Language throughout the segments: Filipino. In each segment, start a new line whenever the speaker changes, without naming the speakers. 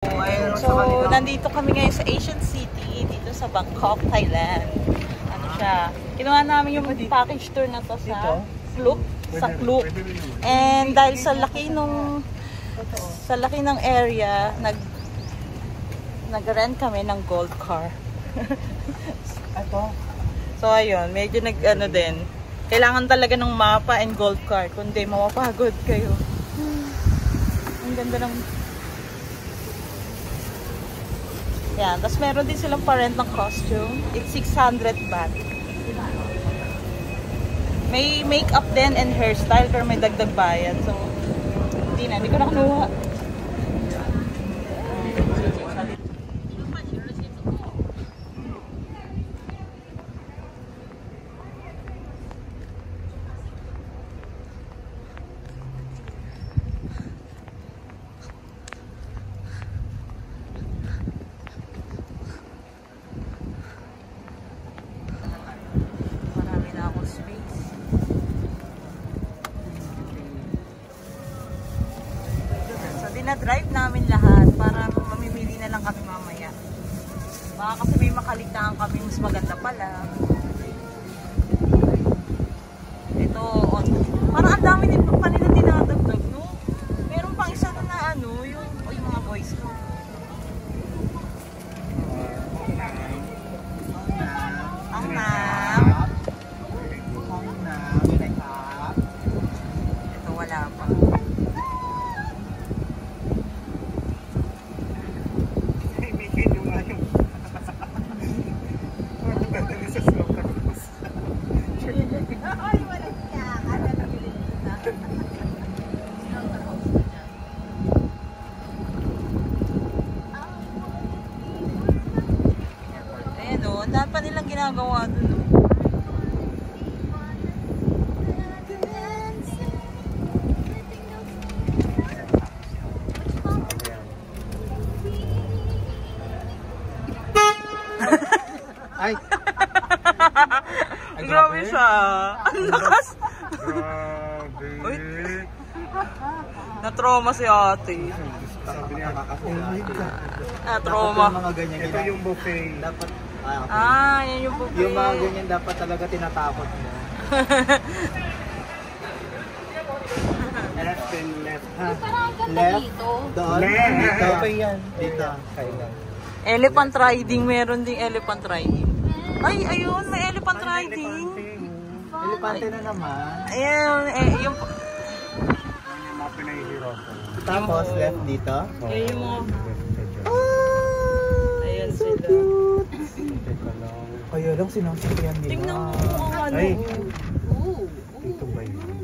So, nandito kami ngayon sa Asian City, dito sa Bangkok, Thailand. Ano siya? Kinuha namin yung package tour na to sa Klook. And dahil sa laki ng area, nag-rent kami ng gold car. So, ayun, medyo din. Kailangan talaga ng mapa and gold car, kundi mapapagod kayo. Ang ganda ng... Yan, tapos meron din silang parent ng costume. It's 600 baht. May makeup din and hairstyle, pero may dagdag bayad. So, hindi ko na kinuha. Dinadrive namin lahat para mamimili na lang kami mamaya. Baka kasi may makaligtaan kami mas maganda pala. Ito, parang ang dami din pa nila dinadagdag, no? Meron pang isa na yung mga boys ko. Ang nam. Ito wala pa. Dahil pa nilang ginagawa doon.
Ay!
Grabe siya. Ang lakas.
Grabe.
Uy. Na-trauma si ate.
Sabi niya,
Na-trauma.
Ito yung buffet. Dapat
yan yung buffet.
yung mga ganyan dapat talaga tinatakot mo. Left and left. Left? Doon? Dito? Dito.
Elephant riding. Meron ding elephant riding. Ay, ayun. May elephant riding.
Elepante na naman.
Ayun. Yung
mga pinahihiro. Tapos left dito?
Ayun yung mga... Ayan sila.
Kaya lang sinasakyan nila.
Tingnan mo ang ano.
Ay. Dito ba yun?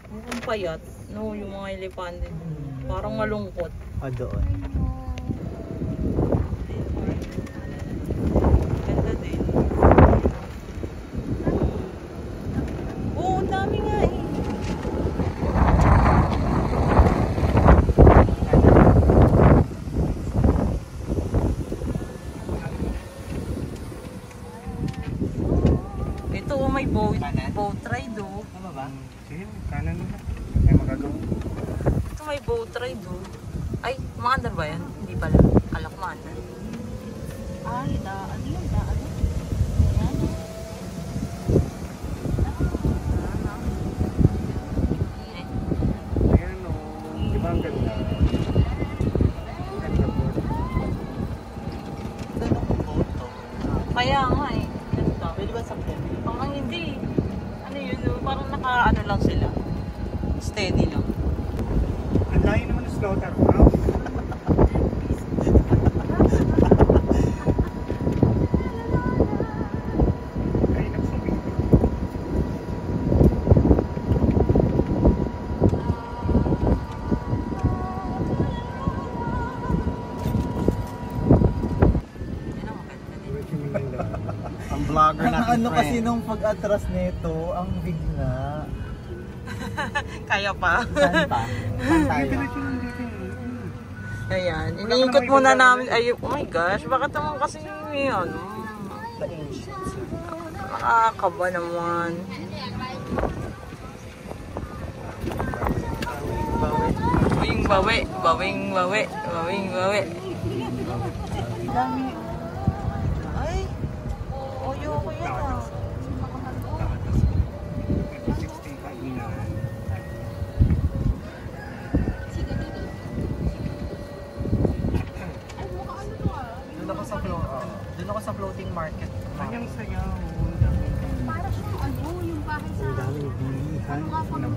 Mukhang payat. No, yung mga elepante. Parang malungkot.
Doon.
Ganda din. Oo, ang dami nga eh. Ito, may boat ride oh.
Tama ba? Sige, kanan na. Ay, magagawa.
Ito may boat ride oh. Ay, maandar ba yan? Hindi pala. Kala ko maandar. Ay, daan yun, daan. Ayan.
Ayan o. Di ba ang ganda?
Kaya nga eh. Ganda.
Pwede ba sakyan?
Parang hindi. Ano yun, parang naka-ano lang sila. Steady lang.
Ang layo naman ng slaughterhouse. Ang vlogger natin
ano kasi nung pag-atras nito, ang bigla.
Kaya pa.
Saan pa? Saan tayo?
Ayan, iniikot muna namin. Ay, oh my gosh, bakit naman kasi yun? Nakakaba naman. Bawing bawi, bawing bawi, bawing bawi.
Dami.
Ay! Oyo ko yun ah.
Doon ako sa floating market.
Kanyang sayaw.
Para siyang ano, yung bahay sa...
Ang daming bilihan.
Mga pang-ano,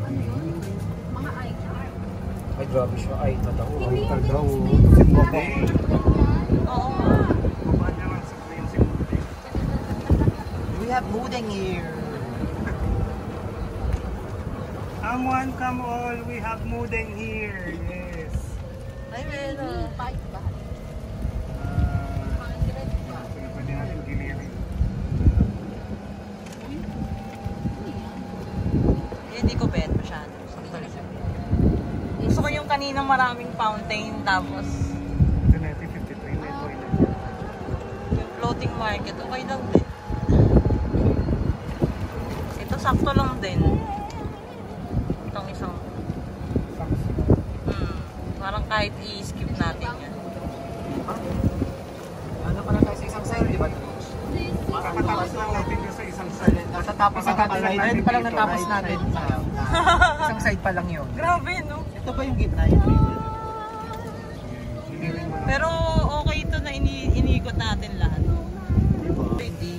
mga icon.
Ay, grabe siya. Ay, tataw.
Hindi
Ay,
yung
tadaw.
Disney,
Simbabe.
Oo nga.
Baba niya lang sa yung simbabe.
We have mudeng here.
Come one, come all. We have mudeng here. Yes.
Ay, Bella.
Fight ba?
Pwede natin gilirin.
Hindi ko bet masyado. Gusto ko yung kaninang maraming fountain, tapos
Ito na, 52 yung may toilet.
yung floating market, okay lang din. Ito sakto lang din. Itong isang, parang kahit i-skip natin yan.
Ano pa na tayo sa isang side, di ba?
Kakatapos lang natin yung sa isang side.
Natatapos na natin. Ayun pa lang natapos natin. Isang side pa lang yun.
Grabe, no?
Ito ba yung gitna yung river?
Gilirin mo lang.
Pero okay ito na iniikot natin lahat.
Di ba?
Hindi.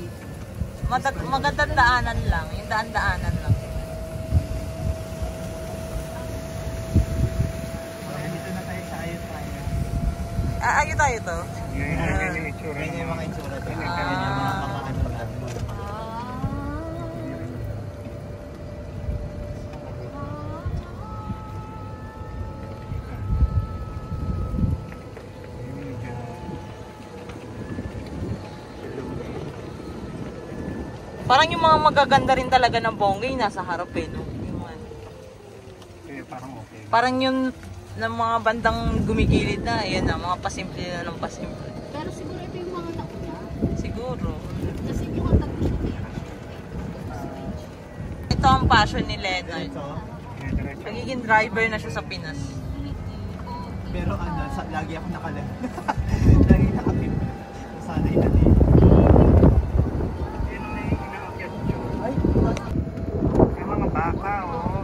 Magandang daanan lang. Yung daan-daanan lang.
Dito na tayo sa ayun tayo.
Ayun tayo to.
Ganyan yung itsura.
Ganyan yung mga itsura doon.
Ah.
Ganyan yung mga pamaano natin.
Parang yung mga magaganda rin talaga ng Bonggay nasa harap eh, no? Yung ano.
Kaya parang okay.
Parang yung ng mga bandang gumigilid na, ayan na, mga pasimple na ng pasimple.
Pero siguro ito yung mga nauna.
Siguro.
Kasi yung mga tag-shoot
Ito ang passion ni Leonard.
Ito.
Diretso.
Nagiging driver na siya sa Pinas.
Pero ano, lagi ako nakalan. Lagi nakapin. Sanay na din.
Yan na yung inaakyat nyo.
Ay,
Yung mga baka, oh.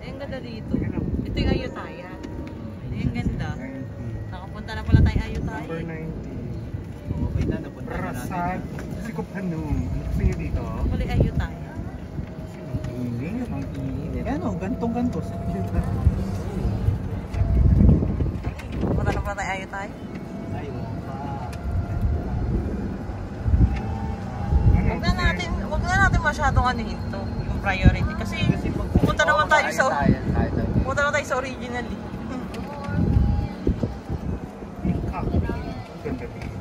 Ay, ang ganda dito. Ito yung Ayutthaya. Ay, ang ganda.
90.
Nakapunta na pala tayo Ayutthaya.
Number 90.
okay na, napunta na natin.
Prasad. Sikop Hanum. Ano kasi nyo dito?
Muli Ayutthaya.
Init. Ang init.
Yan o, gantong-ganto.
Punta na pala tayo Ayutthaya.
Ay,
Huwag na natin masyadong ano ito, yung priority. Kasi pupunta naman tayo sa original eh.
Ikak. Ganda dito.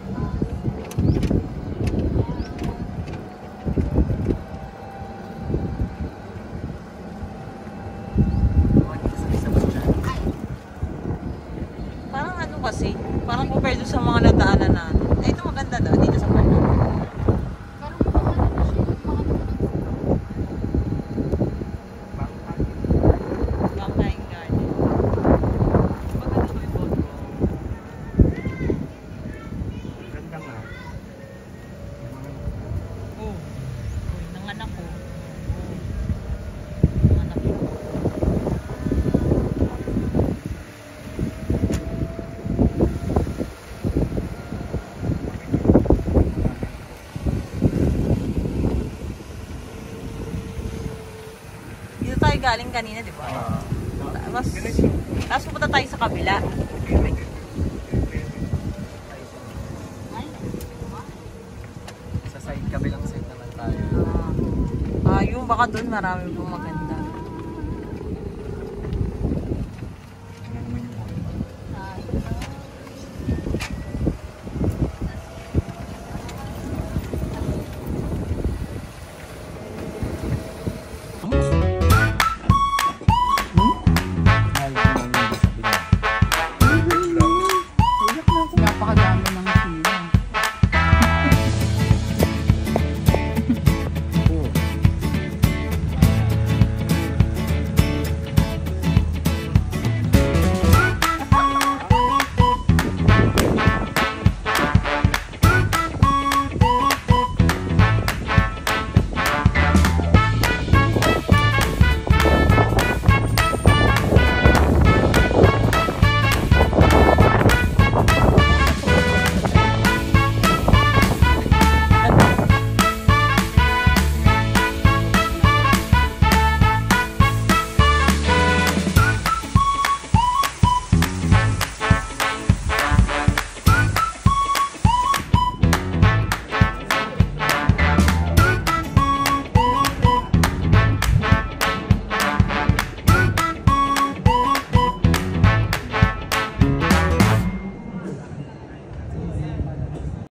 Parang ano kasi, parang compared doon sa mga nadaanan natin. Eh, ito maganda daw, dito sa Pano.
Pero mga ano siya, mga
Bangka.
Bangkaing Garden. Maganda ba yung photo?
Ganda nga.
Oh. Uy, nanganak ko. Nanganak ko. Dito tayo galing kanina, di ba? Tapos pupunta tayo sa kabila.
sa side, kabilang side naman tayo.
Yung baka doon marami pong maganda.